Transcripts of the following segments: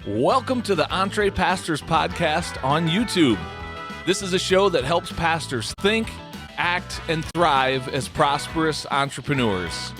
Welcome to the EntrePastors Podcast on YouTube. This is a show that helps pastors think, act, and thrive as prosperous entrepreneurs.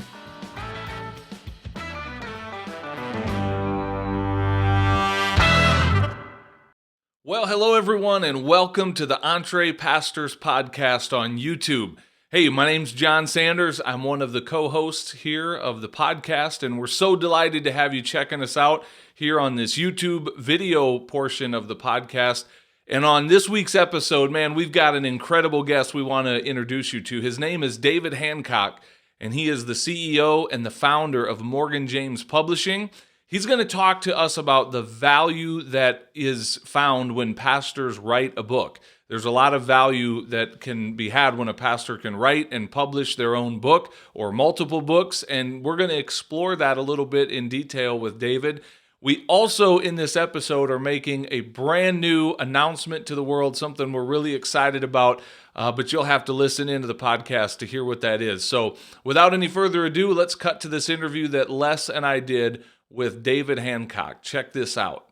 Well, hello everyone, and welcome to the EntrePastors Podcast on YouTube. Hey, my name's John Sanders. I'm one of the co-hosts here of the podcast, and we're so delighted to have you checking us out here on this YouTube video portion of the podcast. And on this week's episode, man, we've got an incredible guest we want to introduce you to. His name is David Hancock, and he is the CEO and the founder of Morgan James Publishing. He's going to talk to us about the value that is found when pastors write a book. There's a lot of value that can be had when a pastor can write and publish their own book or multiple books, and we're going to explore that a little bit in detail with David. We also, in this episode, are making a brand new announcement to the world, something we're really excited about, but you'll have to listen into the podcast to hear what that is. So without any further ado, let's cut to this interview that Les and I did with David Hancock. Check this out.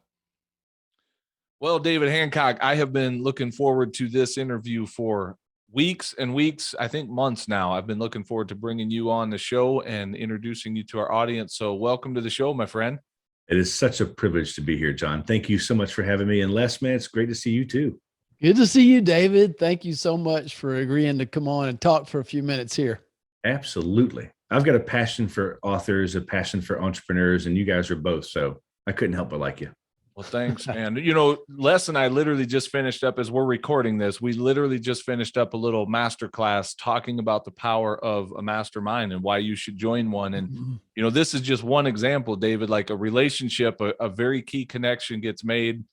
Well, David Hancock, I have been looking forward to this interview for weeks and weeks, I think months now. I've been looking forward to bringing you on the show and introducing you to our audience. So welcome to the show, my friend. It is such a privilege to be here, John. Thank you so much for having me. And Les, man, it's great to see you too. Good to see you, David. Thank you so much for agreeing to come on and talk for a few minutes here. Absolutely. I've got a passion for authors, a passion for entrepreneurs, and you guys are both. So I couldn't help but like you. Well, thanks, man. You know, Les and I literally just finished up, as we're recording this, we literally just finished up a little masterclass talking about the power of a mastermind and why you should join one. And, you know, this is just one example, David, like a relationship, a very key connection gets made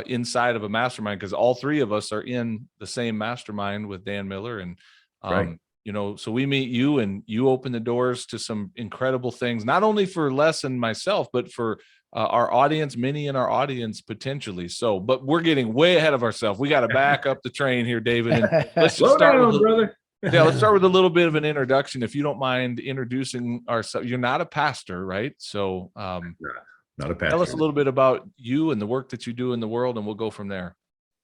inside of a mastermind, because all three of us are in the same mastermind with Dan Miller. And, Right. you know, so we meet you and you open the doors to some incredible things, not only for Les and myself, but for our audience, many in our audience potentially. So, but we're getting way ahead of ourselves. We got to back up the train here, David. And let's just start with brother. let's start with a little bit of an introduction. If you don't mind introducing ourselves, you're not a pastor, right? So, Not a pastor. tell us a little bit about you and the work that you do in the world, and we'll go from there.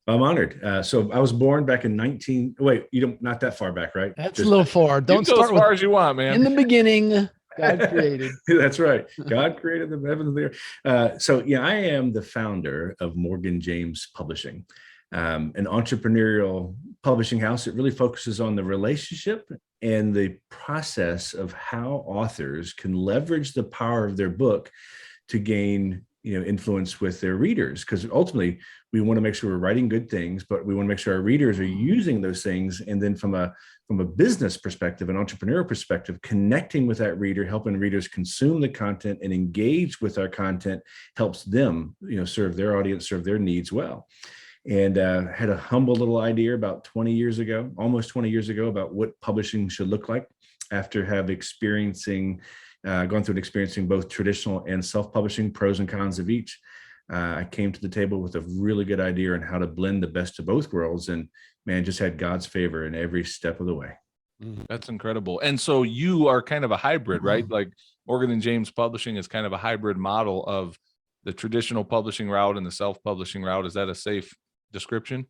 I'm honored. So I was born back in not that far back, right? That's a little far. Don't You go start as far with as you want, man. in the beginning, God created. That's right. God created the heavens and the earth. So yeah, I am the founder of Morgan James Publishing, an entrepreneurial publishing house. It really focuses on the relationship and the process of how authors can leverage the power of their book to gain, influence with their readers. Because ultimately, we want to make sure we're writing good things, but we want to make sure our readers are using those things. And then from a business perspective, an entrepreneurial perspective, connecting with that reader, helping readers consume the content and engage with our content helps them, serve their audience, serve their needs well. And had a humble little idea about almost 20 years ago, about what publishing should look like after experiencing both traditional and self-publishing, pros and cons of each. I came to the table with a really good idea on how to blend the best of both worlds, and man, just had God's favor in every step of the way. That's incredible. And so you are kind of a hybrid, right? Like Morgan and James Publishing is kind of a hybrid model of the traditional publishing route and the self-publishing route. Is that a safe description?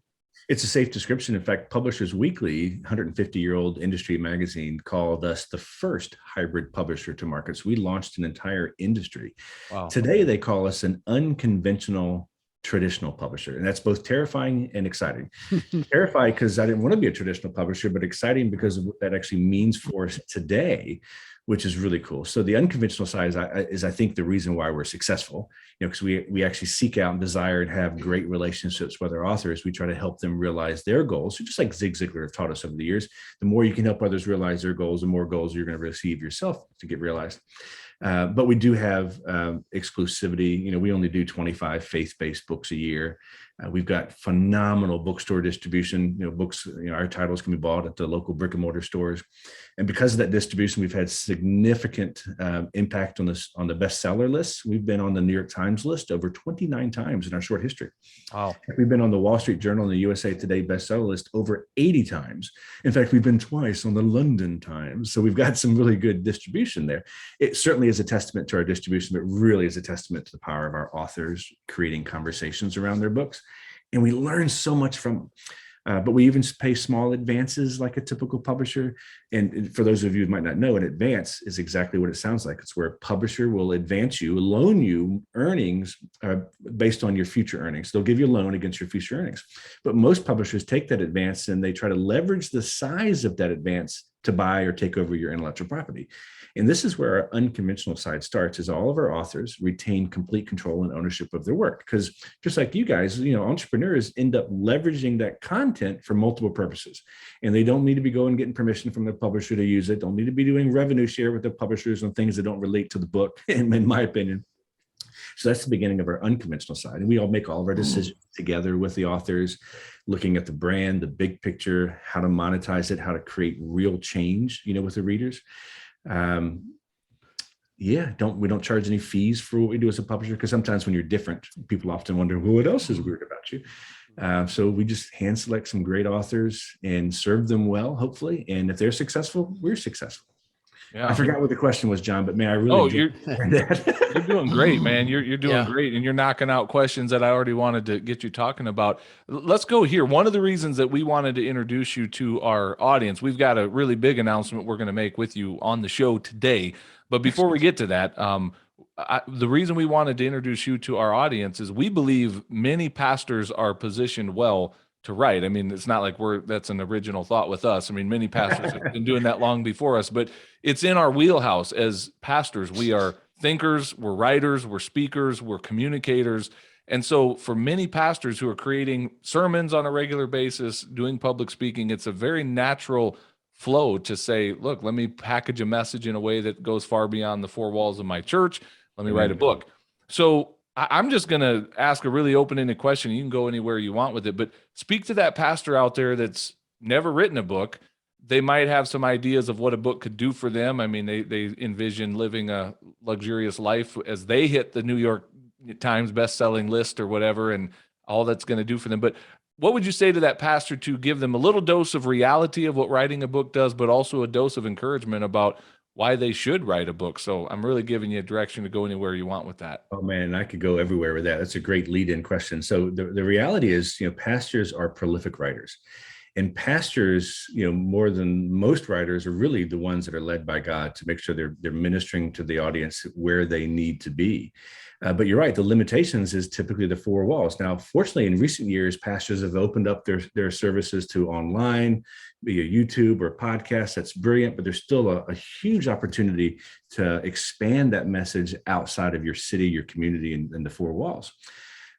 It's a safe description. In fact, Publishers Weekly, 150-year-old industry magazine, called us the first hybrid publisher to market. So we launched an entire industry. Wow. Today, they call us an unconventional traditional publisher. And that's both terrifying and exciting. Terrifying because I didn't want to be a traditional publisher, but exciting because of what that actually means for us today, which is really cool. So the unconventional side is I think, the reason why we're successful, because we actually seek out and desire and have great relationships with our authors. We try to help them realize their goals. So just like Zig Ziglar have taught us over the years, the more you can help others realize their goals, the more goals you're going to receive yourself to get realized. But we do have exclusivity. We only do 25 faith-based books a year. We've got phenomenal bookstore distribution. Books, our titles can be bought at the local brick and mortar stores. And because of that distribution, we've had significant impact on the bestseller lists. We've been on the New York Times list over 29 times in our short history. Wow. We've been on the Wall Street Journal and the USA Today bestseller list over 80 times. In fact, we've been twice on the London Times. So we've got some really good distribution there. It certainly is a testament to our distribution, but really is a testament to the power of our authors creating conversations around their books. And we learn so much from them. But we even pay small advances like a typical publisher. And for those of you who might not know, an advance is exactly what it sounds like. It's where a publisher will advance you, loan you earnings based on your future earnings. They'll give you a loan against your future earnings. But most publishers take that advance and they try to leverage the size of that advance to buy or take over your intellectual property. And this is where our unconventional side starts, is all of our authors retain complete control and ownership of their work. Because just like you guys, entrepreneurs end up leveraging that content for multiple purposes. And they don't need to be going and getting permission from the publisher to use it. Don't need to be doing revenue share with the publishers on things that don't relate to the book, in my opinion. So that's the beginning of our unconventional side. And we all make all of our decisions together with the authors, looking at the brand, the big picture, how to monetize it, how to create real change, with the readers. We don't charge any fees for what we do as a publisher, because sometimes when you're different, people often wonder, well, what else is weird about you? So we just hand select some great authors and serve them well, hopefully. And if they're successful, we're successful. Yeah. I forgot what the question was, John, but man, I really you're doing great, man. You're doing great, and you're knocking out questions that I already wanted to get you talking about. Let's go here. One of the reasons that we wanted to introduce you to our audience, we've got a really big announcement we're going to make with you on the show today. But before we get to that, the reason we wanted to introduce you to our audience is we believe many pastors are positioned well to write. I mean, it's not like that's an original thought with us. I mean, many pastors have been doing that long before us, but it's in our wheelhouse as pastors. We are thinkers, we're writers, we're speakers, we're communicators. And so for many pastors who are creating sermons on a regular basis, doing public speaking, it's a very natural flow to say, look, let me package a message in a way that goes far beyond the four walls of my church. Let me write a book. So I'm just going to ask a really open-ended question. You can go anywhere you want with it, but speak to that pastor out there that's never written a book. They might have some ideas of what a book could do for them. I mean, they envision living a luxurious life as they hit the New York Times best-selling list or whatever, and all that's going to do for them. But what would you say to that pastor to give them a little dose of reality of what writing a book does, but also a dose of encouragement about why they should write a book? So I'm really giving you a direction to go anywhere you want with that. Oh man, I could go everywhere with that. That's a great lead-in question. So the reality is, pastors are prolific writers, and pastors, more than most writers, are really the ones that are led by God to make sure they're ministering to the audience where they need to be. But you're right, the limitations is typically the four walls. Now, fortunately, in recent years, pastors have opened up their services to online, via YouTube or podcast. That's brilliant, but there's still a huge opportunity to expand that message outside of your city, your community, and the four walls.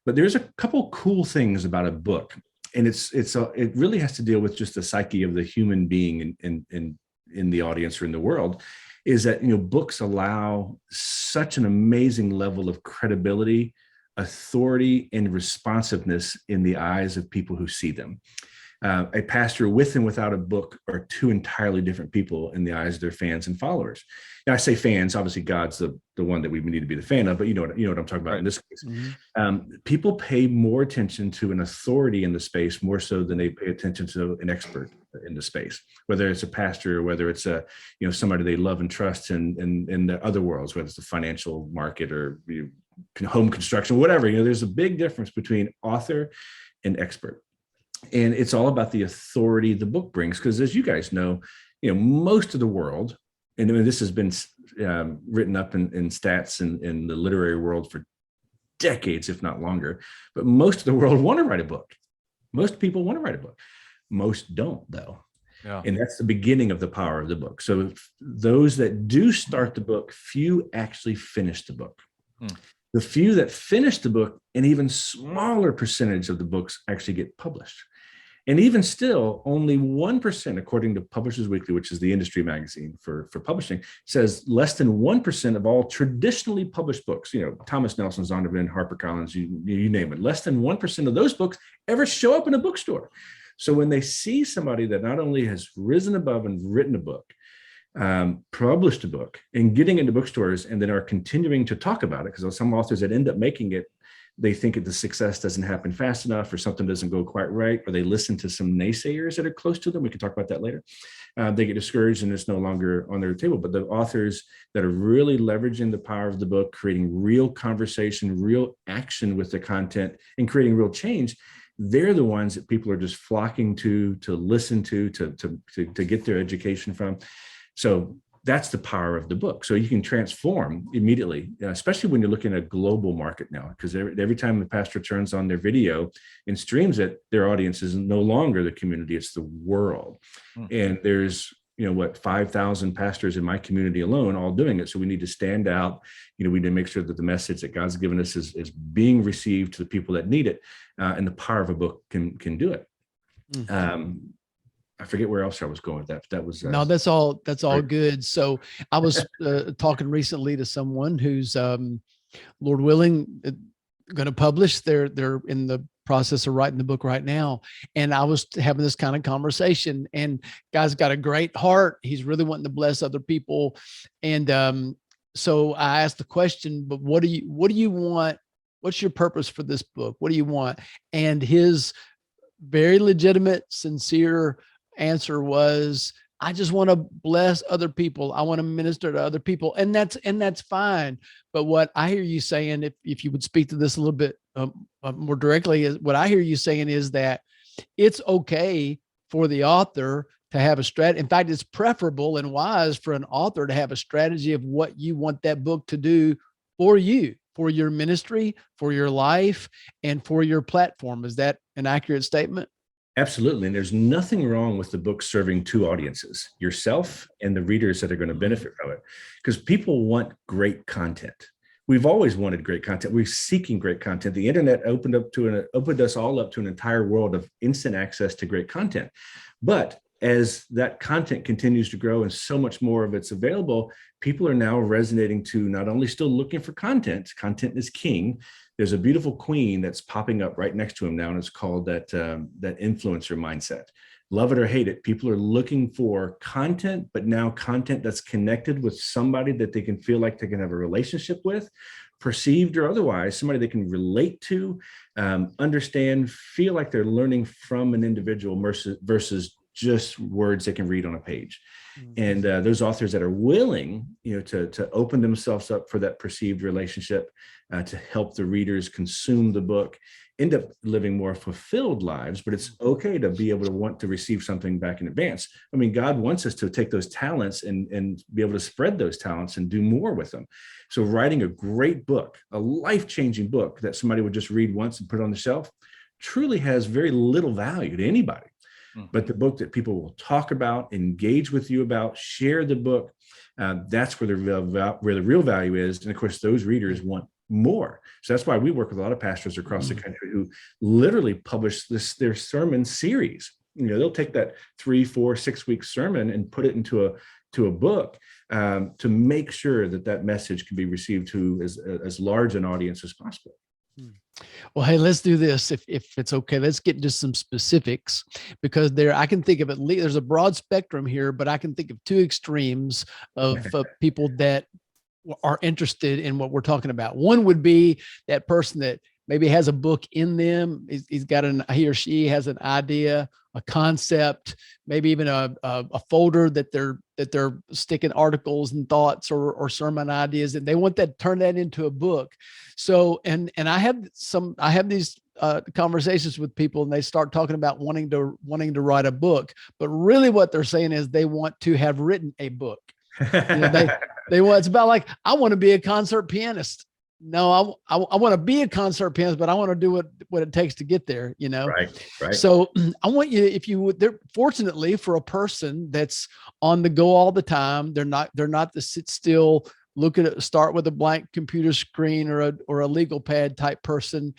But there's a couple cool things about a book, and it really has to deal with just the psyche of the human being in the audience or in the world. Is that, books allow such an amazing level of credibility, authority, and responsiveness in the eyes of people who see them. A pastor with and without a book are two entirely different people in the eyes of their fans and followers. Now, I say fans, obviously God's the one that we need to be the fan of, but you know what I'm talking about in this case. Mm-hmm. People pay more attention to an authority in the space more so than they pay attention to an expert in the space, whether it's a pastor or whether it's somebody they love and trust in the other worlds, whether it's the financial market or home construction, whatever. There's a big difference between author and expert. And it's all about the authority the book brings, because as you guys know, most of the world, and I mean, this has been written up in stats in the literary world for decades, if not longer, but most of the world want to write a book. Most people want to write a book. Most don't, though. Yeah. And that's the beginning of the power of the book. So those that do start the book, few actually finish the book. The few that finish the book, an even smaller percentage of the books actually get published. And even still, only 1%, according to Publishers Weekly, which is the industry magazine for publishing, says less than 1% of all traditionally published books, Thomas Nelson, Zondervan, HarperCollins, you name it, less than 1% of those books ever show up in a bookstore. So when they see somebody that not only has risen above and written a book, published a book, and getting into bookstores, and then are continuing to talk about it, because some authors that end up making it, they think that the success doesn't happen fast enough, or something doesn't go quite right, or they listen to some naysayers that are close to them. We can talk about that later. They get discouraged and it's no longer on their table. But the authors that are really leveraging the power of the book, creating real conversation, real action with the content, and creating real change, they're the ones that people are just flocking to listen to get their education from. So that's the power of the book. So you can transform immediately, especially when you're looking at a global market now, because every time the pastor turns on their video and streams it, their audience is no longer the community, it's the world. And there's, 5,000 pastors in my community alone, all doing it. So we need to stand out. We need to make sure that the message that God's given us is being received to the people that need it. And the power of a book can do it. I forget where else I was going with that. But that was no, that's all good. So I was talking recently to someone who's Lord willing going to publish. They're in the process of writing the book right now, and I was having this kind of conversation. And guy's got a great heart. He's really wanting to bless other people, and so I asked the question, "But what do you want? What's your purpose for this book? What do you want?" And his very legitimate, sincere answer was, I just want to bless other people. I want to minister to other people. And that's fine. But what I hear you saying, if you would speak to this a little bit more directly, is what I hear you saying is that it's okay for the author to have a strategy. In fact, it's preferable and wise for an author to have a strategy of what you want that book to do for you, for your ministry, for your life, and for your platform. Is that an accurate statement? Absolutely. And there's nothing wrong with the book serving two audiences, yourself and the readers that are going to benefit from it, because people want great content. We've always wanted great content. We're seeking great content. The internet opened us all up to an entire world of instant access to great content. But as that content continues to grow and so much more of it's available, people are now resonating to not only still looking for content is king. There's a beautiful queen that's popping up right next to him now, and it's called that influencer mindset. Love it or hate it, people are looking for content, but now content that's connected with somebody that they can feel like they can have a relationship with, perceived or otherwise, somebody they can relate to, understand, feel like they're learning from an individual versus just words they can read on a page. And those authors that are willing, to open themselves up for that perceived relationship, to help the readers consume the book, end up living more fulfilled lives. But it's okay to be able to want to receive something back in advance. I mean, God wants us to take those talents and be able to spread those talents and do more with them. So writing a great book, a life-changing book that somebody would just read once and put on the shelf, truly has very little value to anybody. But the book that people will talk about, engage with you about, share the book, that's where the real value is. And of course, those readers want more. So that's why we work with a lot of pastors across the country who literally publish their sermon series. They'll take that 3, 4, 6 week sermon and put it into a book to make sure that message can be received to as large an audience as possible. Well, hey, let's do this. If it's okay, let's get into some specifics, because I can think of at least, there's a broad spectrum here, but I can think of two extremes of people that are interested in what we're talking about. One would be that person that maybe has a book in them. He or she has an idea, a concept, maybe even a folder that they're sticking articles and thoughts or sermon ideas, and they want that turn that into a book. So, and I have these conversations with people, and they start talking about wanting to write a book, but really what they're saying is they want to have written a book. It's about like, I want to be a concert pianist. No, I want to be a concert pianist, but I want to do what it takes to get there, Right. So I want you, if you would, fortunately for a person that's on the go all the time, they're not the sit still, start with a blank computer screen or a legal pad type person.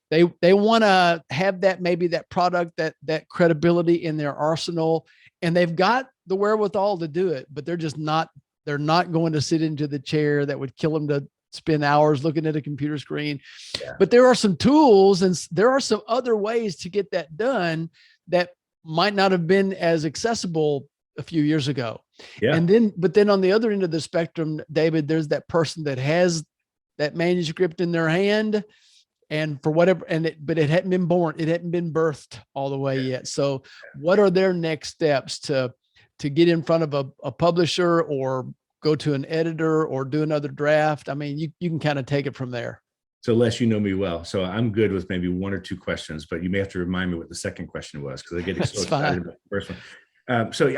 They want to have that product, that credibility in their arsenal, and they've got the wherewithal to do it, but they're not going to sit into the chair that would kill them to spend hours looking at a computer screen. Yeah. But there are some tools and there are some other ways to get that done that might not have been as accessible a few years ago. Yeah. But then on the other end of the spectrum, David, there's that person that has that manuscript in their hand and for whatever, but it hadn't been born, it hadn't been birthed all the way yet. So what are their next steps to get in front of a publisher or go to an editor or do another draft? I mean, you can kind of take it from there. So Les, you know me well, so I'm good with maybe one or two questions, but you may have to remind me what the second question was, because I get so excited about the first one. So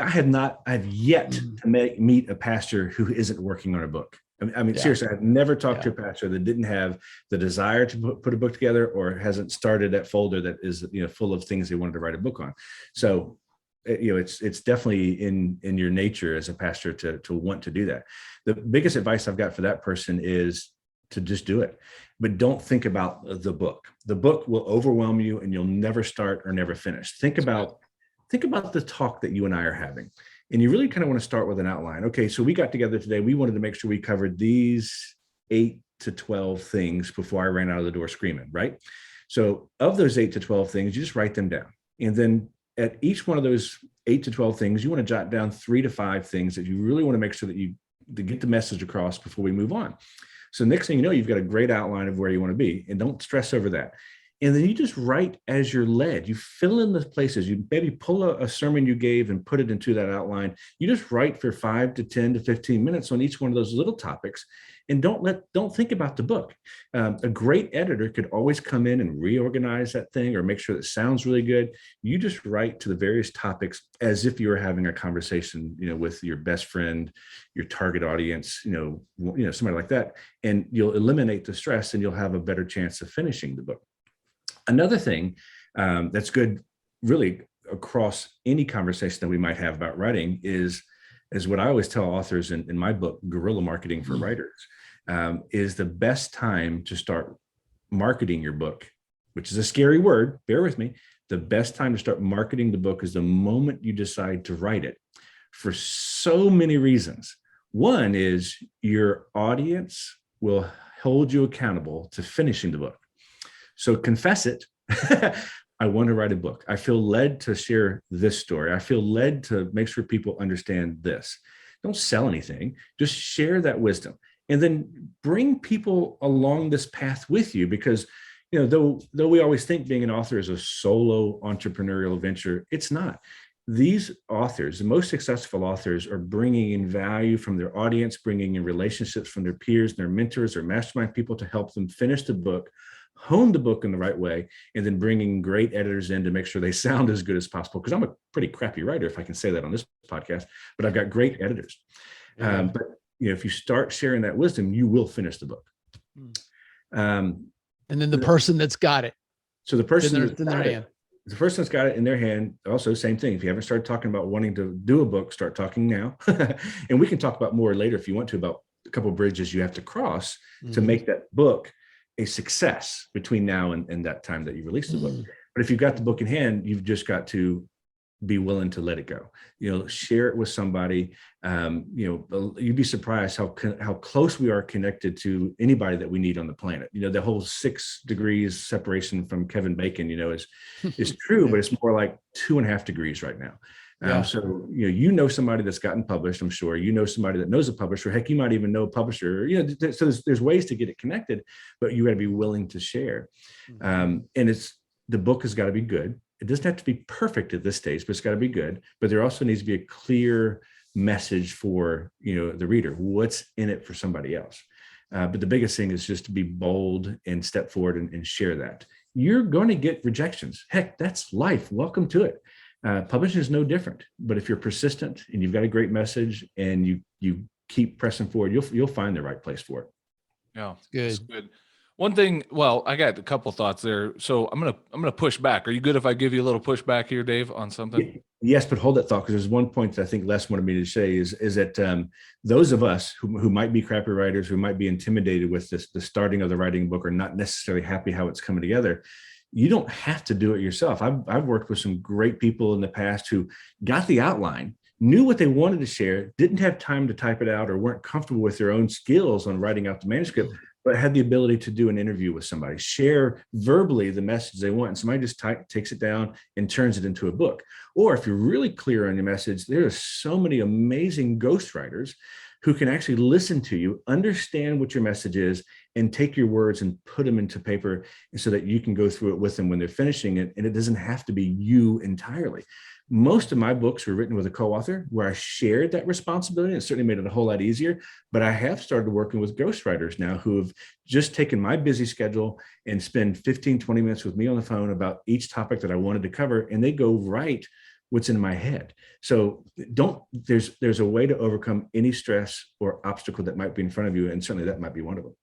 I've yet to meet a pastor who isn't working on a book. I mean, seriously, I've never talked to a pastor that didn't have the desire to put a book together or hasn't started that folder that is, full of things they wanted to write a book on. So, it's definitely in your nature as a pastor to want to do that. The biggest advice I've got for that person is to just do it, but don't think about the book. The book will overwhelm you and you'll never start or never finish. Think about the talk that you and I are having. And you really kind of want to start with an outline. Okay, so we got together today. We wanted to make sure we covered these 8 to 12 things before I ran out of the door screaming, right? So of those 8 to 12 things, you just write them down. And then at each one of those 8 to 12 things, you want to jot down 3 to 5 things that you really want to make sure that you get the message across before we move on. So next thing you know, you've got a great outline of where you want to be, and don't stress over that. And then you just write as you're led. You fill in the places. You maybe pull a sermon you gave and put it into that outline. You just write for 5 to 10 to 15 minutes on each one of those little topics, and don't think about the book. A great editor could always come in and reorganize that thing or make sure that it sounds really good. You just write to the various topics as if you were having a conversation, with your best friend, your target audience, somebody like that, and you'll eliminate the stress and you'll have a better chance of finishing the book. Another thing that's good really across any conversation that we might have about writing is what I always tell authors in my book, Guerrilla Marketing for Writers, is the best time to start marketing your book, which is a scary word, bear with me. The best time to start marketing the book is the moment you decide to write it, for so many reasons. One is your audience will hold you accountable to finishing the book. So confess it. I want to write a book. I feel led to share this story. I feel led to make sure people understand this. Don't sell anything. Just share that wisdom. And then bring people along this path with you, because, though we always think being an author is a solo entrepreneurial venture, it's not. These authors, the most successful authors, are bringing in value from their audience, bringing in relationships from their peers, their mentors, or mastermind people to help them finish the book, hone the book in the right way, and then bringing great editors in to make sure they sound as good as possible. Because I'm a pretty crappy writer, if I can say that on this podcast, but I've got great editors. But if you start sharing that wisdom, you will finish the book. And then the person that's got it. So the person in their hand. The person that's got it in their hand, also same thing. If you haven't started talking about wanting to do a book, start talking now. And we can talk about more later if you want to, about a couple of bridges you have to cross to make that book a success between now and that time that you release the book. But if you've got the book in hand, you've just got to be willing to let it go. Share it with somebody. You'd be surprised how close we are connected to anybody that we need on the planet. The whole 6 degrees separation from Kevin Bacon, is true, but it's more like 2.5 degrees right now. So, somebody that's gotten published, I'm sure, somebody that knows a publisher, heck, you might even know a publisher, so there's ways to get it connected, but you got to be willing to share. And the book has got to be good. It doesn't have to be perfect at this stage, but it's got to be good. But there also needs to be a clear message for, the reader, what's in it for somebody else. But the biggest thing is just to be bold and step forward and share that. You're going to get rejections. Heck, that's life. Welcome to it. Publishing is no different, but if you're persistent and you've got a great message and you keep pressing forward, you'll find the right place for it. Yeah, good. Good. One thing, I got a couple thoughts there. So I'm gonna push back. Are you good if I give you a little pushback here, Dave, on something? Yes, but hold that thought, because there's one point that I think Les wanted me to say is that those of us who might be crappy writers, who might be intimidated with the starting of the writing book, or not necessarily happy how it's coming together. You don't have to do it yourself. I've worked with some great people in the past who got the outline, knew what they wanted to share, didn't have time to type it out, or weren't comfortable with their own skills on writing out the manuscript, but had the ability to do an interview with somebody, share verbally the message they want. And somebody just takes it down and turns it into a book. Or if you're really clear on your message, there are so many amazing ghostwriters who can actually listen to you, understand what your message is, and take your words and put them into paper so that you can go through it with them when they're finishing it. And it doesn't have to be you entirely. Most of my books were written with a co-author where I shared that responsibility, and it certainly made it a whole lot easier. But I have started working with ghostwriters now who have just taken my busy schedule and spend 15, 20 minutes with me on the phone about each topic that I wanted to cover. And they go write what's in my head. So there's a way to overcome any stress or obstacle that might be in front of you. And certainly that might be one of them.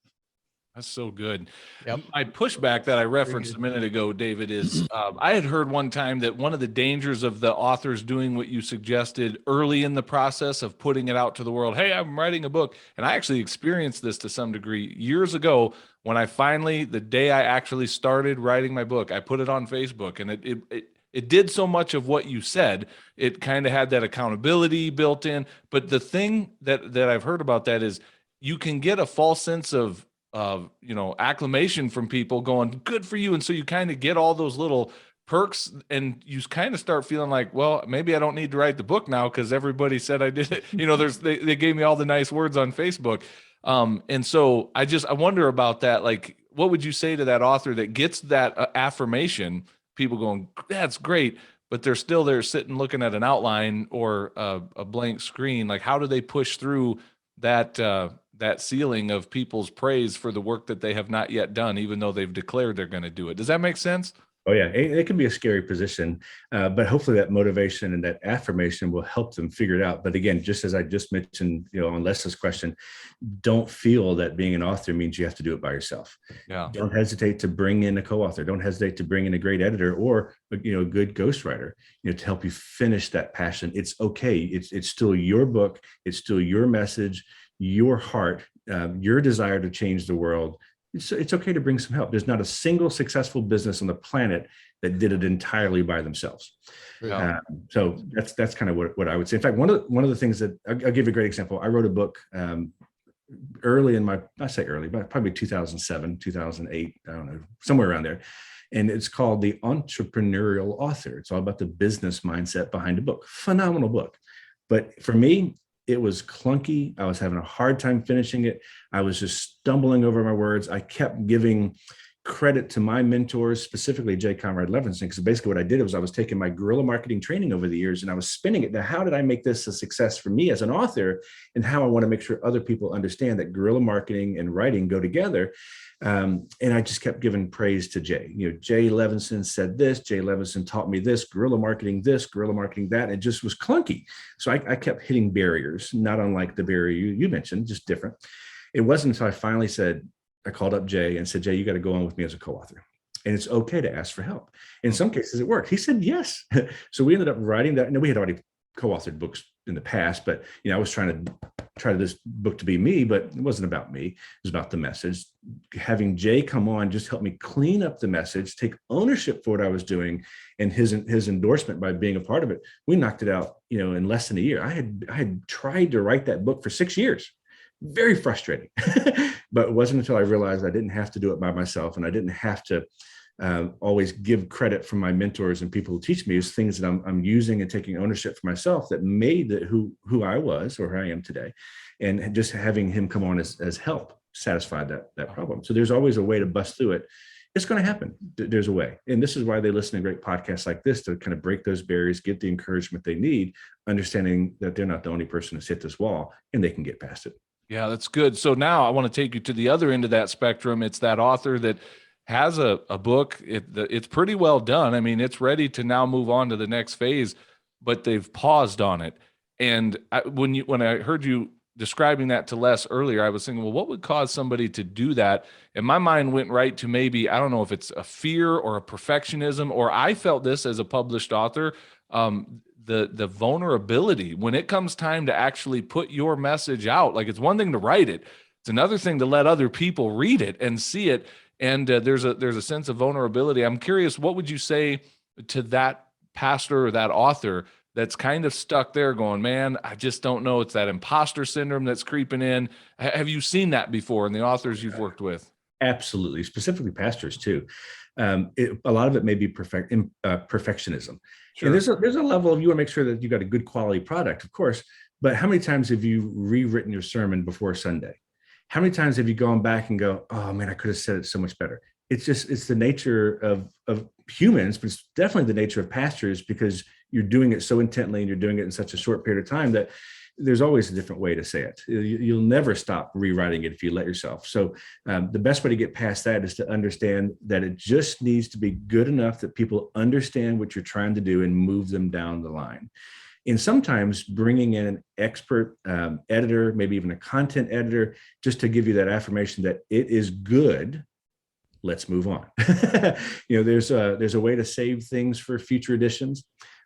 That's so good. Yep. My pushback that I referenced a minute ago, David, is I had heard one time that one of the dangers of the authors doing what you suggested early in the process of putting it out to the world, hey, I'm writing a book. And I actually experienced this to some degree years ago when I finally, the day I actually started writing my book, I put it on Facebook, and it did so much of what you said. It kind of had that accountability built in. But the thing that I've heard about that is you can get a false sense of acclamation from people going, good for you. And so you kind of get all those little perks, and you kind of start feeling like, well, maybe I don't need to write the book now because everybody said I did it. They gave me all the nice words on Facebook. And so I wonder about that. Like, what would you say to that author that gets that affirmation, people going, that's great, but they're still there sitting looking at an outline or a blank screen? Like, how do they push through that ceiling of people's praise for the work that they have not yet done, even though they've declared they're going to do it? Does that make sense? Oh yeah, it can be a scary position, but hopefully that motivation and that affirmation will help them figure it out. But again, just as I just mentioned, on Leslie's question, don't feel that being an author means you have to do it by yourself. Yeah. Don't hesitate to bring in a co-author. Don't hesitate to bring in a great editor or a good ghostwriter, to help you finish that passion. It's okay. It's still your book. It's still your message, your heart, your desire to change the world. It's okay to bring some help. There's not a single successful business on the planet that did it entirely by themselves. Yeah. So that's kind of what I would say. In fact, one of the things that I'll give you a great example. I wrote a book early in I say early, but probably 2007, 2008, I don't know, somewhere around there. And it's called The Entrepreneurial Author. It's all about the business mindset behind a book. Phenomenal book. But for me, it was clunky. I was having a hard time finishing it. I was just stumbling over my words. I kept giving credit to my mentors, specifically J. Conrad Levinson, because basically what I did was I was taking my guerrilla marketing training over the years and I was spinning it. Now, how did I make this a success for me as an author, and how I want to make sure other people understand that guerrilla marketing and writing go together? And I just kept giving praise to Jay. Jay Levinson said this, Jay Levinson taught me this, guerrilla marketing this, guerrilla marketing that. It just was clunky. So I kept hitting barriers, not unlike the barrier you mentioned, just different. It wasn't until I finally I called up Jay and said, Jay, you got to go on with me as a co-author. And it's okay to ask for help. In some cases, it worked. He said, yes. So we ended up writing that. We had already co-authored books in the past, but I was trying this book to be me, but it wasn't about me. It was about the message. Having Jay come on just helped me clean up the message, take ownership for what I was doing, and his endorsement by being a part of it. We knocked it out, in less than a year. I had tried to write that book for 6 years. Very frustrating. But it wasn't until I realized I didn't have to do it by myself, and I didn't have to always give credit from my mentors and people who teach me as things that I'm using and taking ownership for myself that made it who I was or who I am today. And just having him come on as help satisfied that problem. So there's always a way to bust through it. It's going to happen. There's a way. And this is why they listen to great podcasts like this, to kind of break those barriers, get the encouragement they need, understanding that they're not the only person who's hit this wall and they can get past it. Yeah, that's good. So now I want to take you to the other end of that spectrum. It's that author that has a book. It's pretty well done. I mean, it's ready to now move on to the next phase, but they've paused on it. And when I heard you describing that to Les earlier, I was thinking, well, what would cause somebody to do that? And my mind went right to maybe, I don't know if it's a fear or a perfectionism, or I felt this as a published author, the vulnerability when it comes time to actually put your message out. Like, it's one thing to write it. It's another thing to let other people read it and see it. And there's a sense of vulnerability. I'm curious, what would you say to that pastor or that author that's kind of stuck there going, man, I just don't know. It's that imposter syndrome that's creeping in. Have you seen that before in the authors you've worked with? Absolutely. Specifically pastors too. A lot of it may be perfectionism. Sure. And there's a level of, you want to make sure that you got a good quality product, of course, but how many times have you rewritten your sermon before Sunday? How many times have you gone back and go, oh man, I could have said it so much better? It's the nature of humans, but it's definitely the nature of pastors, because you're doing it so intently and you're doing it in such a short period of time that there's always a different way to say it. You'll never stop rewriting it if you let yourself. So the best way to get past that is to understand that it just needs to be good enough that people understand what you're trying to do and move them down the line. And sometimes bringing in an expert editor, maybe even a content editor, just to give you that affirmation that it is good. Let's move on. There's a way to save things for future editions,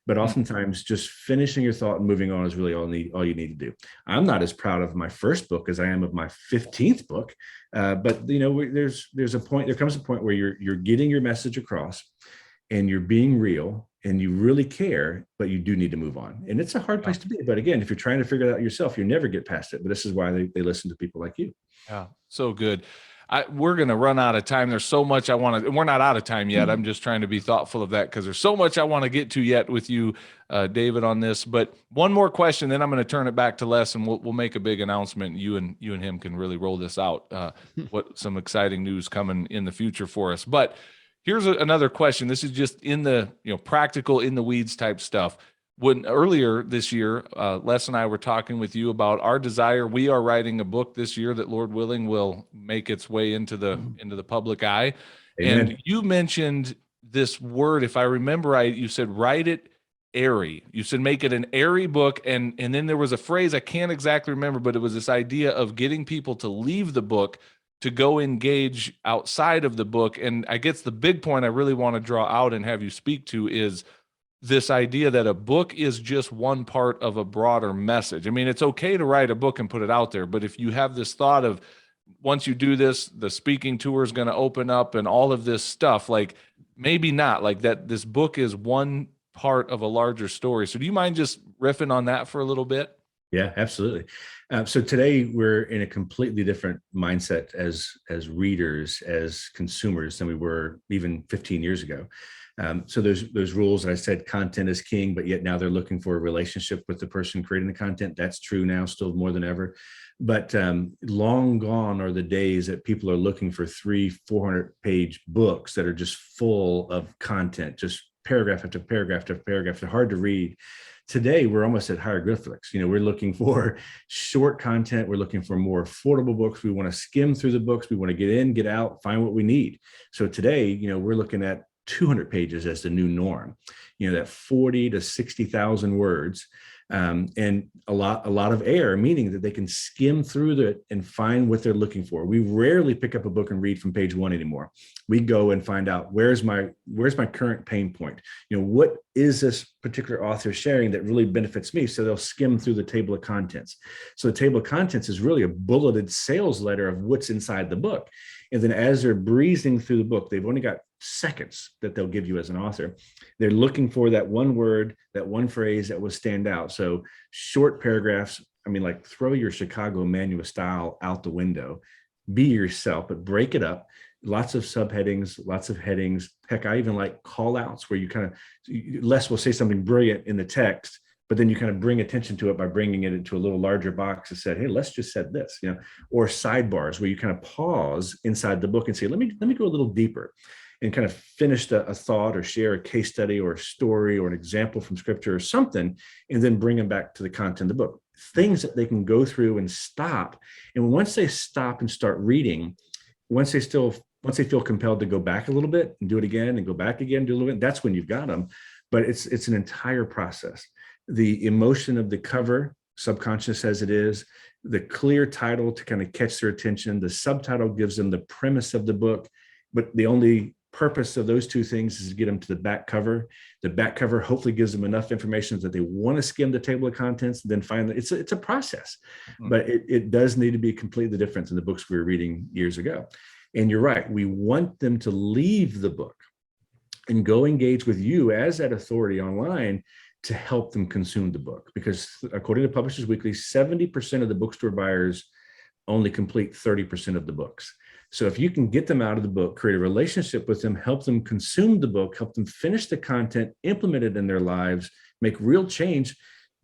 but oftentimes just finishing your thought and moving on is really all you need to do. I'm not as proud of my first book as I am of my 15th book, but there comes a point where you're getting your message across, and you're being real, and you really care, but you do need to move on. And it's a hard place to be. But again, if you're trying to figure it out yourself, you never get past it. But this is why they listen to people like you. Yeah, so good. We're going to run out of time. There's so much I want to, and we're not out of time yet. I'm just trying to be thoughtful of that, because there's so much I want to get to yet with you, David, on this. But one more question, then I'm going to turn it back to Les, and we'll make a big announcement. You and him can really roll this out. What some exciting news coming in the future for us. But here's another question. This is just in the practical, in the weeds type stuff. When earlier this year, Les and I were talking with you about our desire. We are writing a book this year that, Lord willing, will make its way into the public eye. Amen. And you mentioned this word, if I remember right, you said write it airy. You said make it an airy book, and then there was a phrase I can't exactly remember, but it was this idea of getting people to leave the book to go engage outside of the book. And I guess the big point I really want to draw out and have you speak to is this idea that a book is just one part of a broader message. I mean, it's okay to write a book and put it out there, but if you have this thought of, once you do this, the speaking tour is going to open up and all of this stuff, like maybe not, like that this book is one part of a larger story. So do you mind just riffing on that for a little bit? Yeah, absolutely. So today we're in a completely different mindset as readers, as consumers, than we were even 15 years ago. So there's rules, and I said content is king, but yet now they're looking for a relationship with the person creating the content. That's true now, still more than ever. But long gone are the days that people are looking for 300-400 page books that are just full of content, just paragraph after paragraph after paragraph. They're hard to read. Today, we're almost at hieroglyphics. We're looking for short content. We're looking for more affordable books. We want to skim through the books. We want to get in, get out, find what we need. So today, we're looking at 200 pages as the new norm, that 40 to 60,000 words, and a lot of air, meaning that they can skim through it and find what they're looking for. We rarely pick up a book and read from page 1 anymore. We go and find out where's my current pain point. What is this particular author sharing that really benefits me? So they'll skim through the table of contents. So the table of contents is really a bulleted sales letter of what's inside the book. And then as they're breezing through the book, they've only got seconds that they'll give you as an author. They're looking for that one word, that one phrase that will stand out. So short paragraphs, like throw your Chicago manual style out the window, be yourself, but break it up. Lots of subheadings, lots of headings. Heck, I even like call outs where Les will say something brilliant in the text, but then you kind of bring attention to it by bringing it into a little larger box and said, hey, Les just said this, or sidebars where you kind of pause inside the book and say, let me go a little deeper and kind of finish a thought or share a case study or a story or an example from scripture or something, and then bring them back to the content of the book. Things that they can go through and stop. And once they stop and start reading, once they feel compelled to go back a little bit and do it again and go back again, do a little bit, that's when you've got them. But it's an entire process. The emotion of the cover, subconscious as it is, the clear title to kind of catch their attention, the subtitle gives them the premise of the book, but the only purpose of those two things is to get them to the back cover. The back cover hopefully gives them enough information that they want to skim the table of contents, and then finally it's a process, but it does need to be completely different than the books we were reading years ago. And you're right, we want them to leave the book and go engage with you as that authority online to help them consume the book. Because according to Publishers Weekly, 70% of the bookstore buyers only complete 30% of the books. So if you can get them out of the book, create a relationship with them, help them consume the book, help them finish the content, implement it in their lives, make real change,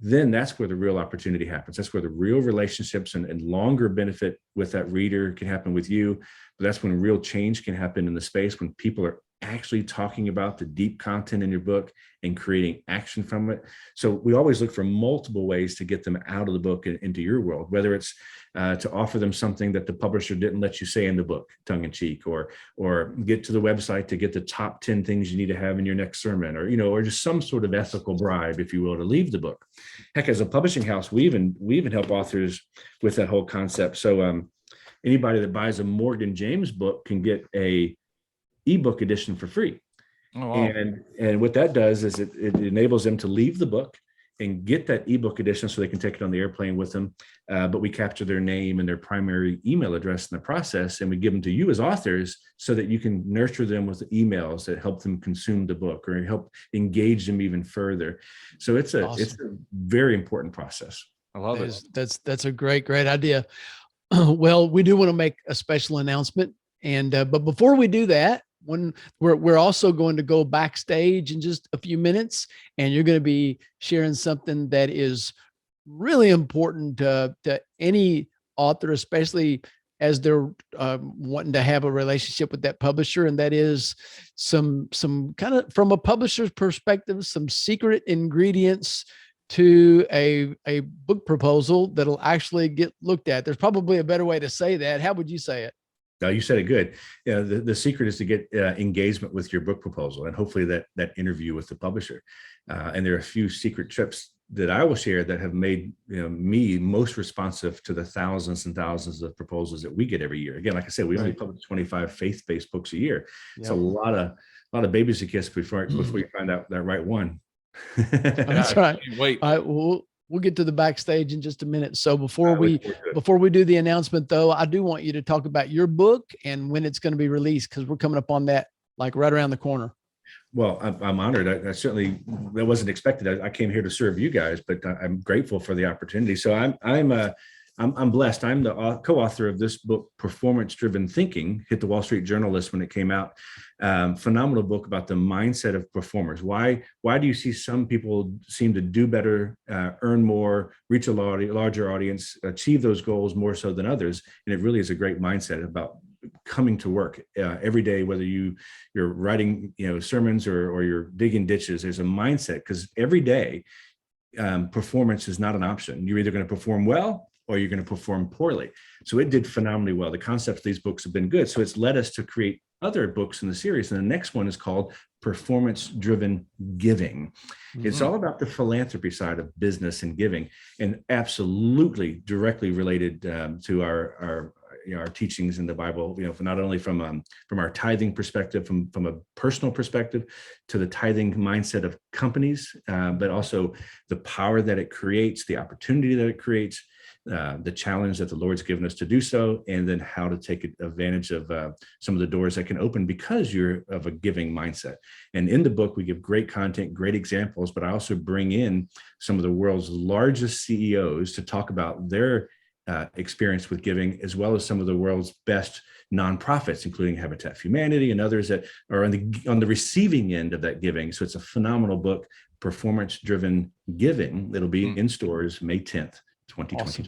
then that's where the real opportunity happens. That's where the real relationships and longer benefit with that reader can happen with you. But that's when real change can happen in the space, when people are actually talking about the deep content in your book and creating action from it. So we always look for multiple ways to get them out of the book and into your world, whether it's to offer them something that the publisher didn't let you say in the book, tongue in cheek, or get to the website to get the top 10 things you need to have in your next sermon, or just some sort of ethical bribe, if you will, to leave the book. Heck, as a publishing house, we even help authors with that whole concept. So anybody that buys a Morgan James book can get a ebook edition for free. Oh, wow. And what that does is it enables them to leave the book and get that ebook edition so they can take it on the airplane with them. But we capture their name and their primary email address in the process, and we give them to you as authors so that you can nurture them with emails that help them consume the book or help engage them even further. So it's a very important process. I love it. That's a great idea. Well, we do want to make a special announcement, and but before we do that, when we're also going to go backstage in just a few minutes, and you're going to be sharing something that is really important to any author, especially as they're wanting to have a relationship with that publisher. And that is some kind of, from a publisher's perspective, some secret ingredients to a book proposal that'll actually get looked at. There's probably a better way to say that. How would you say it? No, you said it good. The secret is to get engagement with your book proposal, and hopefully that interview with the publisher. And there are a few secret trips that I will share that have made me most responsive to the thousands and thousands of proposals that we get every year. Again, like I said, we only publish 25 faith-based books a year. It's a lot of babies to kiss before you find out that right one. That's right. Wait. All right, we'll get to the backstage in just a minute. So before we do the announcement, though, I do want you to talk about your book and when it's going to be released, because we're coming up on that like right around the corner. Well, I'm honored. I certainly, that wasn't expected. I came here to serve you guys, but I'm grateful for the opportunity. So I'm blessed. I'm the co-author of this book, Performance Driven Thinking. Hit the Wall Street Journal list when it came out. Phenomenal book about the mindset of performers. Why do you see some people seem to do better, earn more, reach a larger audience, achieve those goals more so than others? And it really is a great mindset about coming to work every day, whether you're writing sermons or you're digging ditches. There's a mindset, because every day performance is not an option. You're either going to perform well or you're going to perform poorly. So it did phenomenally well. The concepts of these books have been good. So it's led us to create other books in the series. And the next one is called Performance Driven Giving. Mm-hmm. It's all about the philanthropy side of business and giving, and absolutely directly related to our teachings in the Bible, not only from our tithing perspective, from a personal perspective, to the tithing mindset of companies, but also the power that it creates, the opportunity that it creates, the challenge that the Lord's given us to do so, and then how to take advantage of some of the doors that can open because you're of a giving mindset. And in the book, we give great content, great examples, but I also bring in some of the world's largest CEOs to talk about their experience with giving, as well as some of the world's best nonprofits, including Habitat for Humanity and others that are on the receiving end of that giving. So it's a phenomenal book, Performance Driven Giving. It'll be in stores May 10th, 2022. Awesome.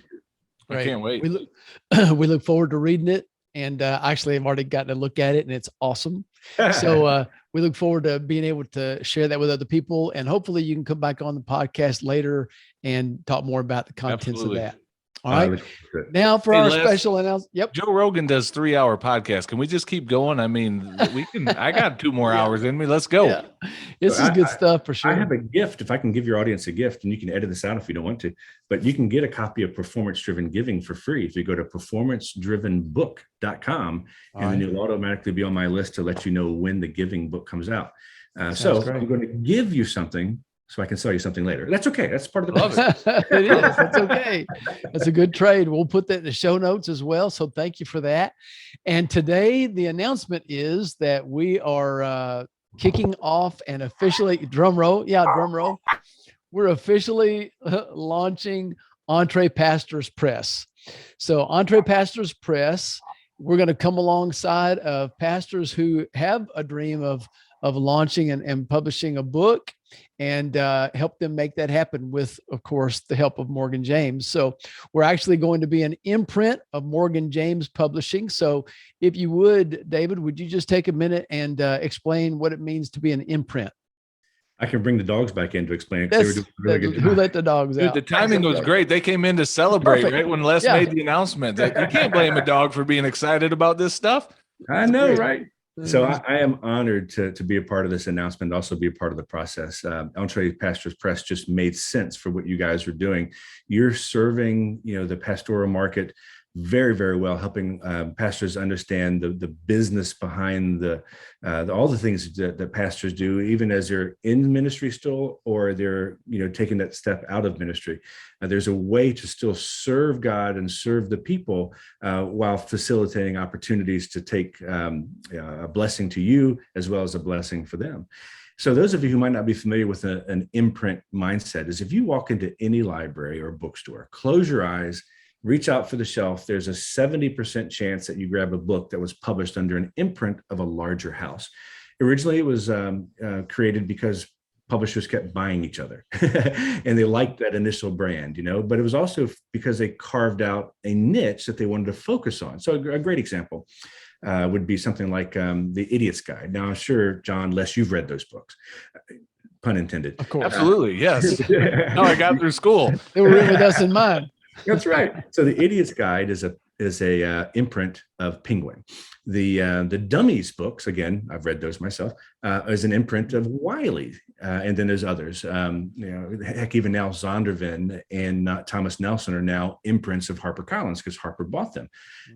I can't wait. We look forward to reading it, and actually I've already gotten to look at it, and it's awesome. So we look forward to being able to share that with other people, and hopefully you can come back on the podcast later and talk more about the contents of that. All right. Now for our special announcement. Yep. Joe Rogan does 3-hour podcasts. Can we just keep going? I mean, we can. I got 2 more hours in me. Let's go. Yeah. This is good stuff for sure. I have a gift. If I can give your audience a gift, and you can edit this out if you don't want to, but you can get a copy of Performance Driven Giving for free if you go to performancedrivenbook.com, and then you'll automatically be on my list to let you know when the giving book comes out. So I'm going to give you something so I can sell you something later. That's okay. That's part of the process. It is. That's okay. That's a good trade. We'll put that in the show notes as well. So thank you for that. And today the announcement is that we are kicking off and officially, drum roll. Yeah, drum roll. We're officially launching EntrePastors Press. So EntrePastors Press we're going to come alongside of pastors who have a dream of launching and publishing a book, and help them make that happen with, of course, the help of Morgan James. So we're actually going to be an imprint of Morgan James Publishing. So if you would, David, would you just take a minute and explain what it means to be an imprint? I can bring the dogs back in to explain it. Who let the dogs out? The timing was great. They came in to celebrate. Perfect. Right when Les made the announcement. You can't blame a dog for being excited about this stuff. I know, right? So I am honored to be a part of this announcement, also be a part of the process. EntrePastors Press just made sense for what you guys are doing. You're serving, the pastoral market very, very well, helping pastors understand the business behind all the things that pastors do, even as they're in ministry still, or they're taking that step out of ministry. There's a way to still serve God and serve the people while facilitating opportunities to take a blessing to you as well as a blessing for them. So those of you who might not be familiar with an imprint mindset is if you walk into any library or bookstore, close your eyes, reach out for the shelf, there's a 70% chance that you grab a book that was published under an imprint of a larger house. Originally, it was created because publishers kept buying each other and they liked that initial brand, but it was also because they carved out a niche that they wanted to focus on. So a great example would be something like The Idiot's Guide. Now, I'm sure, John, Les, you've read those books. Pun intended. Of course. Absolutely, yes. No, I got through school. They were written with us in mind. That's right. So The Idiot's Guide is a imprint of Penguin. The Dummies books, again, I've read those myself, is an imprint of Wiley. And then there's others. Heck, even now Zondervan and Thomas Nelson are now imprints of HarperCollins because Harper bought them.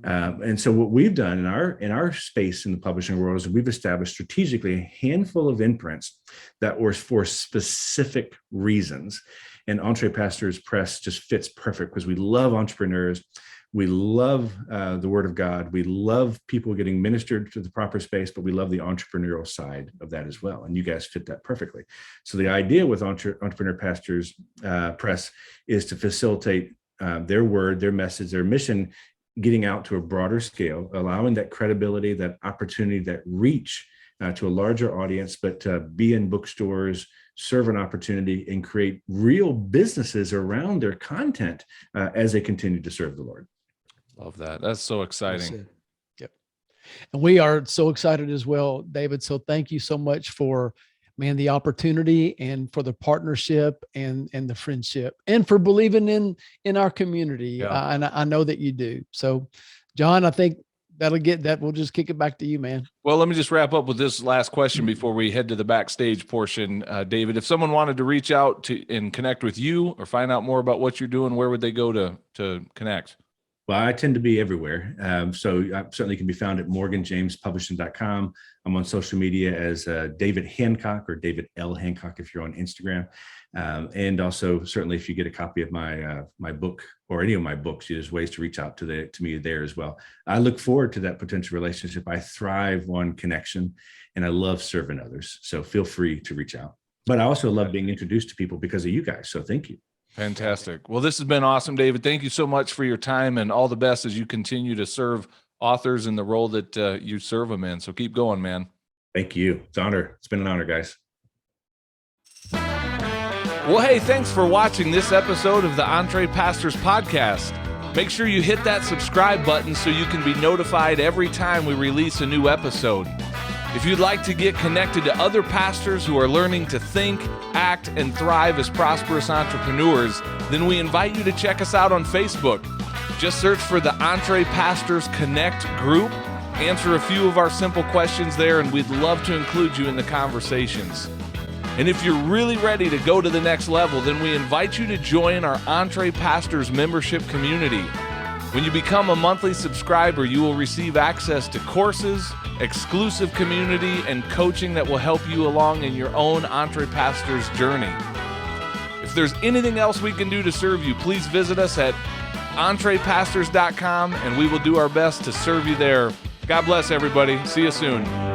And so what we've done in our space in the publishing world is we've established strategically a handful of imprints that were for specific reasons. And EntrePastors Press just fits perfect because we love entrepreneurs. We love the Word of God. We love people getting ministered to the proper space, but we love the entrepreneurial side of that as well. And you guys fit that perfectly. So the idea with EntrePastors Press is to facilitate their word, their message, their mission, getting out to a broader scale, allowing that credibility, that opportunity, that reach to a larger audience, but be in bookstores, serve an opportunity, and create real businesses around their content as they continue to serve the Lord. Love that. That's so exciting. Yep. And we are so excited as well, David. So thank you so much for, the opportunity and for the partnership and the friendship and for believing in our community. Yeah. And I know that you do. So, John, I think we'll just kick it back to you, man. Well, let me just wrap up with this last question before we head to the backstage portion. David, if someone wanted to reach out to and connect with you or find out more about what you're doing, where would they go to connect? Well, I tend to be everywhere. So I certainly can be found at morganjamespublishing.com. I'm on social media as David Hancock or David L. Hancock if you're on Instagram. And also, certainly, if you get a copy of my book or any of my books, there's ways to reach out to me there as well. I look forward to that potential relationship. I thrive on connection, and I love serving others. So feel free to reach out. But I also love being introduced to people because of you guys. So thank you. Fantastic. Well, this has been awesome, David. Thank you so much for your time and all the best as you continue to serve authors in the role that you serve them in. So keep going, man. Thank you. It's an honor. It's been an honor, guys. Well, hey, thanks for watching this episode of the EntrePastors Podcast. Make sure you hit that subscribe button so you can be notified every time we release a new episode. If you'd like to get connected to other pastors who are learning to think, act, and thrive as prosperous entrepreneurs, then we invite you to check us out on Facebook. Just search for the EntrePastors Connect group, answer a few of our simple questions there, and we'd love to include you in the conversations. And if you're really ready to go to the next level, then we invite you to join our EntrePastors membership community. When you become a monthly subscriber, you will receive access to courses, exclusive community, and coaching that will help you along in your own EntrePastors journey. If there's anything else we can do to serve you, please visit us at EntrePastors.com, and we will do our best to serve you there. God bless everybody. See you soon.